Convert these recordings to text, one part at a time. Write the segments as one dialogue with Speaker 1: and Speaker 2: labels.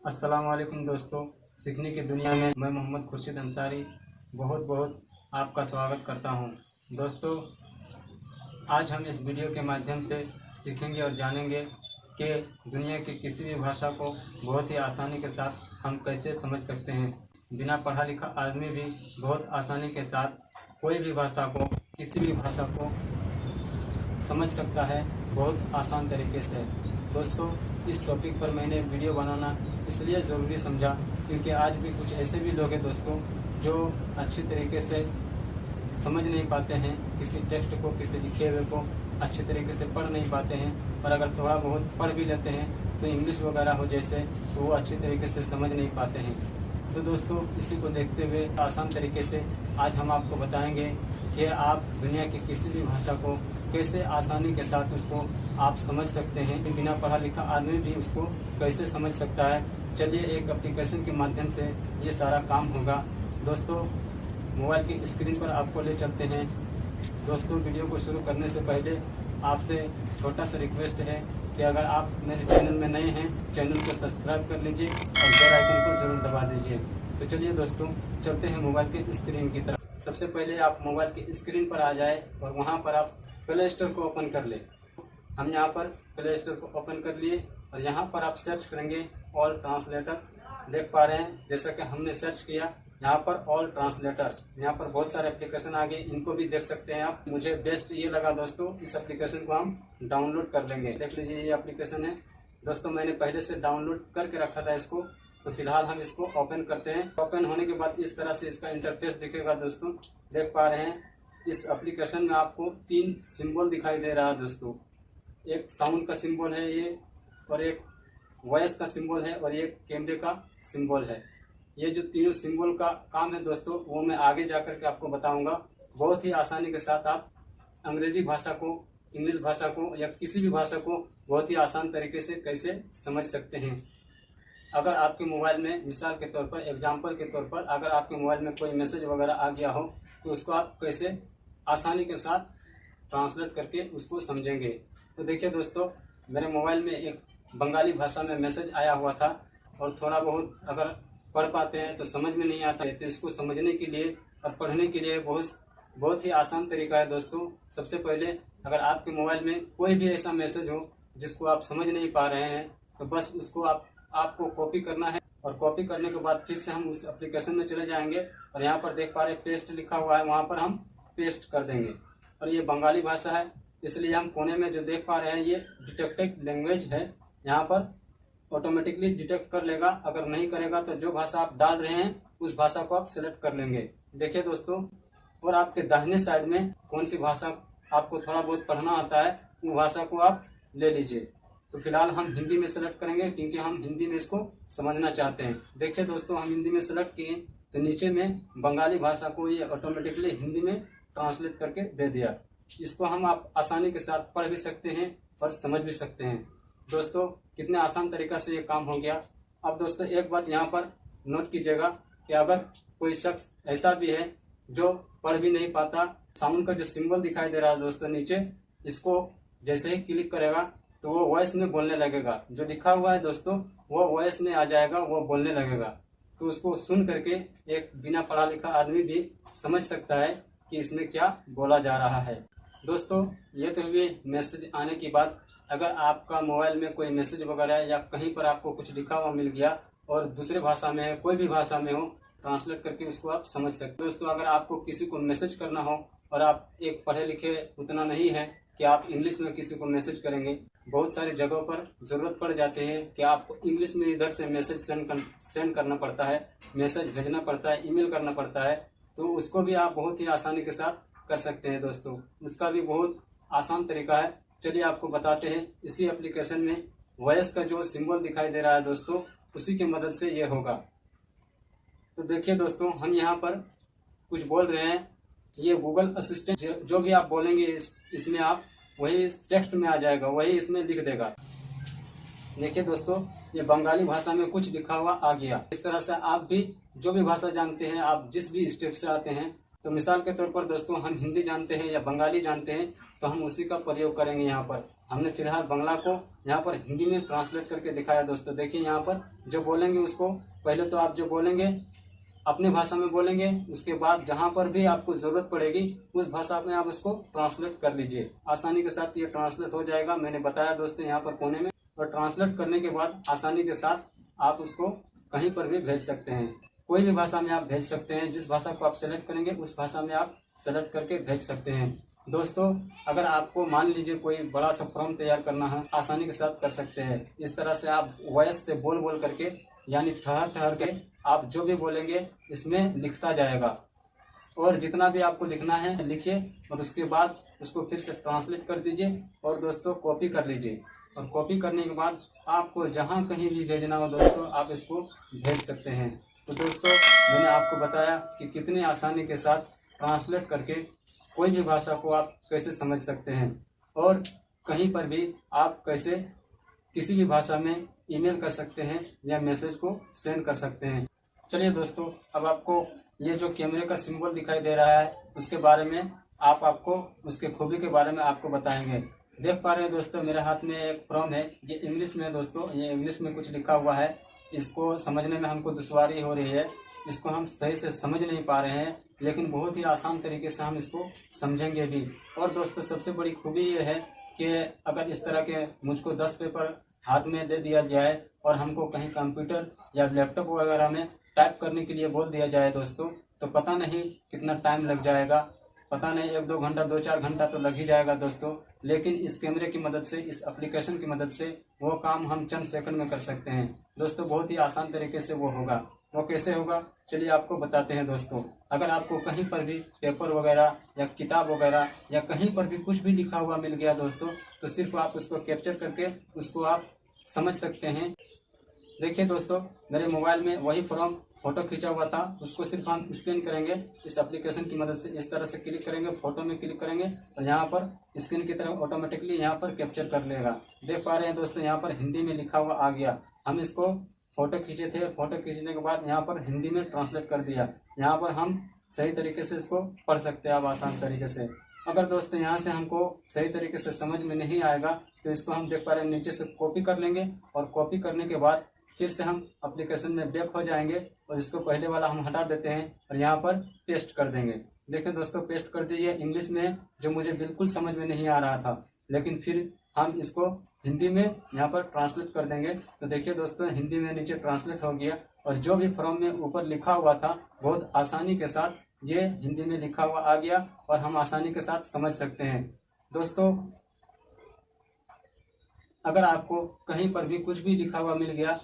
Speaker 1: अस्सलाम वालेकुम दोस्तों। सीखने की दुनिया में मैं मोहम्मद खुर्शीद अंसारी बहुत बहुत आपका स्वागत करता हूं। दोस्तों, आज हम इस वीडियो के माध्यम से सीखेंगे और जानेंगे कि दुनिया की किसी भी भाषा को बहुत ही आसानी के साथ हम कैसे समझ सकते हैं। बिना पढ़ा लिखा आदमी भी बहुत आसानी के साथ कोई भी भाषा को, किसी भी भाषा को समझ सकता है बहुत आसान तरीके से। दोस्तों, इस टॉपिक पर मैंने वीडियो बनाना इसलिए ज़रूरी समझा क्योंकि आज भी कुछ ऐसे भी लोग हैं दोस्तों जो अच्छी तरीके से समझ नहीं पाते हैं, किसी टेक्स्ट को, किसी लिखे हुए को अच्छे तरीके से पढ़ नहीं पाते हैं, और अगर थोड़ा बहुत पढ़ भी लेते हैं तो इंग्लिश वगैरह हो जैसे तो वो अच्छी तरीके से समझ नहीं पाते हैं। तो दोस्तों, इसी को देखते हुए आसान तरीके से आज हम आपको बताएंगे कि आप दुनिया की किसी भी भाषा को कैसे आसानी के साथ उसको आप समझ सकते हैं। बिना पढ़ा लिखा आदमी भी उसको कैसे समझ सकता है। चलिए, एक एप्लीकेशन के माध्यम से ये सारा काम होगा। दोस्तों, मोबाइल की स्क्रीन पर आपको ले चलते हैं। दोस्तों, वीडियो को शुरू करने से पहले आपसे छोटा सा रिक्वेस्ट है कि अगर आप मेरे चैनल में नए हैं, चैनल को सब्सक्राइब कर लीजिए और बेल आइकन को ज़रूर दबा दीजिए। तो चलिए दोस्तों, चलते हैं मोबाइल की स्क्रीन की तरफ। सबसे पहले आप मोबाइल की स्क्रीन पर आ जाए और वहाँ पर आप प्ले स्टोर को ओपन कर ले। हम यहाँ पर प्ले स्टोर को ओपन कर लिए और यहाँ पर आप सर्च करेंगे ऑल ट्रांसलेटर। देख पा रहे हैं जैसा कि हमने सर्च किया यहाँ पर ऑल ट्रांसलेटर। यहाँ पर बहुत सारे एप्लीकेशन आ गए, इनको भी देख सकते हैं आप। मुझे बेस्ट ये लगा दोस्तों, इस एप्लीकेशन को हम डाउनलोड कर लेंगे। देख लीजिए, ये एप्लीकेशन है दोस्तों, मैंने पहले से डाउनलोड करके रखा था इसको। तो फिलहाल हम इसको ओपन करते हैं। ओपन होने के बाद इस तरह से इसका इंटरफेस दिखेगा दोस्तों। देख पा रहे हैं इस एप्लीकेशन में आपको 3 सिंबल दिखाई दे रहा है दोस्तों। एक साउंड का सिंबल है ये, और एक वॉइस का सिंबल है, और एक कैमरे का सिंबल है। ये जो तीनों सिंबल का काम है दोस्तों, वो मैं आगे जाकर के आपको बताऊंगा। बहुत ही आसानी के साथ आप अंग्रेजी भाषा को, इंग्लिश भाषा को या किसी भी भाषा को बहुत ही आसान तरीके से कैसे समझ सकते हैं। अगर आपके मोबाइल में, मिसाल के तौर पर, एग्जाम्पल के तौर पर, अगर आपके मोबाइल में कोई मैसेज वगैरह आ गया हो तो उसको आप कैसे आसानी के साथ ट्रांसलेट करके उसको समझेंगे। तो देखिए दोस्तों, मेरे मोबाइल में एक बंगाली भाषा में मैसेज आया हुआ था, और थोड़ा बहुत अगर पढ़ पाते हैं तो समझ में नहीं आता है, तो इसको समझने के लिए और पढ़ने के लिए बहुत ही आसान तरीका है दोस्तों। सबसे पहले, अगर आपके मोबाइल में कोई भी ऐसा मैसेज हो जिसको आप समझ नहीं पा रहे हैं तो बस उसको आपको कॉपी करना है, और कॉपी करने के बाद फिर से हम उस एप्लीकेशन में चले जाएंगे और यहाँ पर देख पा रहे पेस्ट लिखा हुआ है, वहाँ पर हम पेस्ट कर देंगे। और ये बंगाली भाषा है, इसलिए हम कोने में जो देख पा रहे हैं ये डिटेक्टेड लैंग्वेज है। यहाँ पर ऑटोमेटिकली डिटेक्ट कर लेगा। अगर नहीं करेगा तो जो भाषा आप डाल रहे हैं उस भाषा को आप सिलेक्ट कर लेंगे। देखिए दोस्तों, और आपके दाहिने साइड में कौन सी भाषा आपको थोड़ा बहुत पढ़ना आता है वो भाषा को आप ले लीजिए। तो फिलहाल हम हिंदी में सेलेक्ट करेंगे क्योंकि हम हिंदी में इसको समझना चाहते हैं। देखिए दोस्तों, हम हिंदी में सेलेक्ट किए तो नीचे में बंगाली भाषा को ये ऑटोमेटिकली हिंदी में ट्रांसलेट करके दे दिया। इसको हम आप आसानी के साथ पढ़ भी सकते हैं और समझ भी सकते हैं। दोस्तों, कितने आसान तरीका से ये काम हो गया। अब दोस्तों, एक बात यहाँ पर नोट कीजिएगा कि अगर कोई शख्स ऐसा भी है जो पढ़ भी नहीं पाता, साउंड का जो सिंबल दिखाई दे रहा है दोस्तों नीचे, इसको जैसे ही क्लिक करेगा तो वो वॉइस में बोलने लगेगा। जो लिखा हुआ है दोस्तों वो वॉइस में आ जाएगा, वो बोलने लगेगा। तो उसको सुन करके एक बिना पढ़ा लिखा आदमी भी समझ सकता है कि इसमें क्या बोला जा रहा है। दोस्तों, ये तो हुई मैसेज आने की बात। अगर आपका मोबाइल में कोई मैसेज वगैरह या कहीं पर आपको कुछ लिखा हुआ मिल गया और दूसरे भाषा में है, कोई भी भाषा में हो, ट्रांसलेट करके उसको आप समझ सकते हो। दोस्तों, अगर आपको किसी को मैसेज करना हो और आप एक पढ़े लिखे उतना नहीं है कि आप इंग्लिश में किसी को मैसेज करेंगे, बहुत सारी जगहों पर ज़रूरत पड़ जाती है कि आपको इंग्लिश में इधर से मैसेज सेंड करना पड़ता है, मैसेज भेजना पड़ता है, ईमेल करना पड़ता है। तो उसको भी आप बहुत ही आसानी के साथ कर सकते हैं दोस्तों। उसका भी बहुत आसान तरीका है। चलिए आपको बताते हैं। इसी एप्लीकेशन में वॉइस का जो सिंबल दिखाई दे रहा है दोस्तों, उसी की मदद से ये होगा। तो देखिए दोस्तों, हम यहाँ पर कुछ बोल रहे हैं, ये गूगल असिस्टेंट जो भी आप बोलेंगे इसमें आप वही टेक्स्ट में आ जाएगा, वही इसमें लिख देगा। देखिए दोस्तों, ये बंगाली भाषा में कुछ लिखा हुआ आ गया। इस तरह से आप भी जो भी भाषा जानते हैं, आप जिस भी स्टेट से आते हैं, तो मिसाल के तौर पर दोस्तों हम हिंदी जानते हैं या बंगाली जानते हैं तो हम उसी का प्रयोग करेंगे। यहाँ पर हमने फिलहाल बांग्ला को यहाँ पर हिंदी में ट्रांसलेट करके दिखाया दोस्तों। देखिए यहाँ पर जो बोलेंगे उसको पहले तो आप जो बोलेंगे अपनी भाषा में बोलेंगे, उसके बाद जहाँ पर भी आपको ज़रूरत पड़ेगी उस भाषा में आप उसको ट्रांसलेट कर लीजिए। आसानी के साथ ये ट्रांसलेट हो जाएगा। मैंने बताया दोस्तों यहाँ पर कोने में, और ट्रांसलेट करने के बाद आसानी के साथ आप उसको कहीं पर भी भेज सकते हैं। कोई भी भाषा में आप भेज सकते हैं। जिस भाषा को आप सेलेक्ट करेंगे उस भाषा में आप सेलेक्ट करके भेज सकते हैं। दोस्तों अगर आपको मान लीजिए कोई बड़ा सा फॉर्म तैयार करना है, आसानी के साथ कर सकते हैं। इस तरह से आप वॉइस से बोल बोल करके यानी ठहर ठहर के आप जो भी बोलेंगे इसमें लिखता जाएगा, और जितना भी आपको लिखना है लिखिए और उसके बाद उसको फिर से ट्रांसलेट कर दीजिए और दोस्तों कॉपी कर लीजिए। और कॉपी करने के बाद आपको जहाँ कहीं भी भेजना हो दोस्तों आप इसको भेज सकते हैं। तो दोस्तों मैंने आपको बताया कि कितनी आसानी के साथ ट्रांसलेट करके कोई भी भाषा को आप कैसे समझ सकते हैं, और कहीं पर भी आप कैसे किसी भी भाषा में ईमेल कर सकते हैं या मैसेज को सेंड कर सकते हैं। चलिए दोस्तों अब आपको ये जो कैमरे का सिंबल दिखाई दे रहा है उसके बारे में आपको उसके खूबी के बारे में आपको बताएंगे। देख पा रहे हैं दोस्तों मेरे हाथ में एक फॉर्म है, ये इंग्लिश में है दोस्तों। ये इंग्लिश में कुछ लिखा हुआ है, इसको समझने में हमको दुश्वारी हो रही है, इसको हम सही से समझ नहीं पा रहे हैं, लेकिन बहुत ही आसान तरीके से हम इसको समझेंगे भी। और दोस्तों सबसे बड़ी खूबी ये है कि अगर इस तरह के मुझको 10 पेपर हाथ में दे दिया जाए और हमको कहीं कंप्यूटर या लैपटॉप वगैरह में टाइप करने के लिए बोल दिया जाए दोस्तों, तो पता नहीं कितना टाइम लग जाएगा, पता नहीं 1-2 घंटा 2-4 घंटा तो लग ही जाएगा दोस्तों। लेकिन इस कैमरे की मदद से, इस एप्लीकेशन की मदद से वो काम हम चंद सेकंड में कर सकते हैं दोस्तों। बहुत ही आसान तरीके से वो होगा। वो कैसे होगा चलिए आपको बताते हैं दोस्तों। अगर आपको कहीं पर भी पेपर वगैरह या किताब वगैरह या कहीं पर भी कुछ भी लिखा हुआ मिल गया दोस्तों, तो सिर्फ आप उसको कैप्चर करके उसको आप समझ सकते हैं। देखिए दोस्तों मेरे मोबाइल में वही फॉर्म फोटो खींचा हुआ था, उसको सिर्फ हम स्कैन करेंगे इस एप्लीकेशन की मदद से। इस तरह से क्लिक करेंगे, फोटो में क्लिक करेंगे और यहाँ पर स्क्रीन की तरफ ऑटोमेटिकली यहाँ पर कैप्चर कर लेगा। देख पा रहे हैं दोस्तों यहाँ पर हिंदी में लिखा हुआ आ गया। हम इसको फोटो खींचे थे, फोटो खींचने के बाद यहाँ पर हिंदी में ट्रांसलेट कर दिया। यहाँ पर हम सही तरीके से इसको पढ़ सकते हैं अब आसान तरीके से। अगर दोस्तों यहाँ से हमको सही तरीके से समझ में नहीं आएगा तो इसको हम देख पा रहे हैं नीचे से कॉपी कर लेंगे, और कॉपी करने के बाद फिर से हम एप्लीकेशन में बैक हो जाएंगे और इसको पहले वाला हम हटा देते हैं और यहाँ पर पेस्ट कर देंगे। देखिए दोस्तों पेस्ट कर दीजिए। इंग्लिश में जो मुझे बिल्कुल समझ में नहीं आ रहा था, लेकिन फिर हम इसको हिंदी में यहाँ पर ट्रांसलेट कर देंगे। तो देखिए दोस्तों हिंदी में नीचे ट्रांसलेट हो गया, और जो भी फॉर्म में ऊपर लिखा हुआ था बहुत आसानी के साथ ये हिंदी में लिखा हुआ आ गया और हम आसानी के साथ समझ सकते हैं। दोस्तों अगर आपको कहीं पर भी कुछ भी लिखा हुआ मिल गया,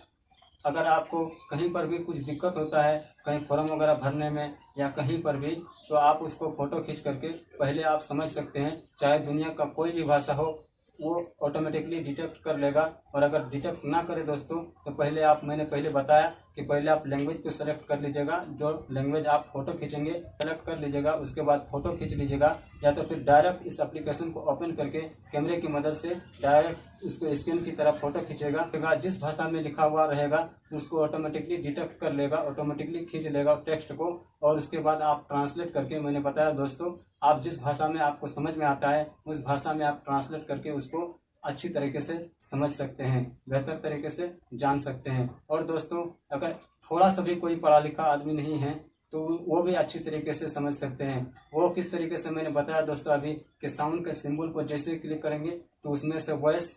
Speaker 1: अगर आपको कहीं पर भी कुछ दिक्कत होता है कहीं फॉर्म वगैरह भरने में या कहीं पर भी, तो आप उसको फ़ोटो खींच करके पहले आप समझ सकते हैं। चाहे दुनिया का कोई भी भाषा हो वो ऑटोमेटिकली डिटेक्ट कर लेगा। और अगर डिटेक्ट ना करे दोस्तों तो पहले मैंने पहले बताया कि पहले आप लैंग्वेज को सेलेक्ट कर लीजिएगा। जो लैंग्वेज आप फ़ोटो खींचेंगे सेलेक्ट कर लीजिएगा, उसके बाद फ़ोटो खींच लीजिएगा, या तो फिर डायरेक्ट इस एप्लीकेशन को ओपन करके कैमरे की मदद से डायरेक्ट उसको स्क्रीन की तरफ फ़ोटो खींचेगा। जिस भाषा में लिखा हुआ रहेगा उसको ऑटोमेटिकली डिटेक्ट कर लेगा, ऑटोमेटिकली खींच लेगा टेक्स्ट को, और उसके बाद आप ट्रांसलेट करके, मैंने बताया दोस्तों आप जिस भाषा में आपको समझ में आता है उस भाषा में आप ट्रांसलेट करके उसको अच्छी तरीके से समझ सकते हैं, बेहतर तरीके से जान सकते हैं। और दोस्तों अगर थोड़ा सा भी कोई पढ़ा लिखा आदमी नहीं है तो वो भी अच्छी तरीके से समझ सकते हैं। वो किस तरीके से मैंने बताया दोस्तों अभी कि साउंड के सिंबल को जैसे क्लिक करेंगे तो उसमें से वॉइस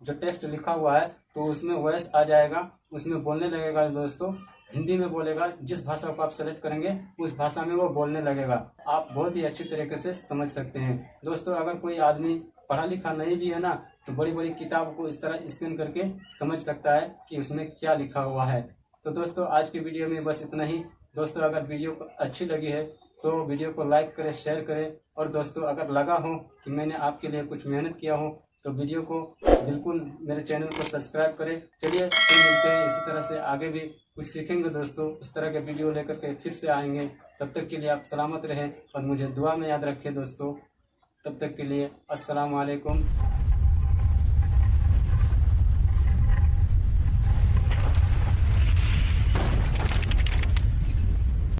Speaker 1: जो टेक्स्ट लिखा हुआ है तो उसमें वॉइस आ जाएगा, उसमें बोलने लगेगा दोस्तों, हिंदी में बोलेगा। जिस भाषा को आप सेलेक्ट करेंगे उस भाषा में वो बोलने लगेगा। आप बहुत ही अच्छी तरीके से समझ सकते हैं। दोस्तों अगर कोई आदमी पढ़ा लिखा नहीं भी है ना, तो बड़ी बड़ी किताब को इस तरह स्कैन करके समझ सकता है कि उसमें क्या लिखा हुआ है। तो दोस्तों आज की वीडियो में बस इतना ही। दोस्तों अगर वीडियो अच्छी लगी है तो वीडियो को लाइक करें, शेयर करें, और दोस्तों अगर लगा हो कि मैंने आपके लिए कुछ मेहनत किया हो तो वीडियो को बिल्कुल मेरे चैनल को सब्सक्राइब करें। चलिए फिर मिलते हैं, इसी तरह से आगे भी कुछ सीखेंगे दोस्तों, उस तरह के वीडियो लेकर के फिर से आएंगे। तब तक के लिए आप सलामत रहें और मुझे दुआ में याद रखें दोस्तों। तब तक के लिए अस्सलाम वालेकुम।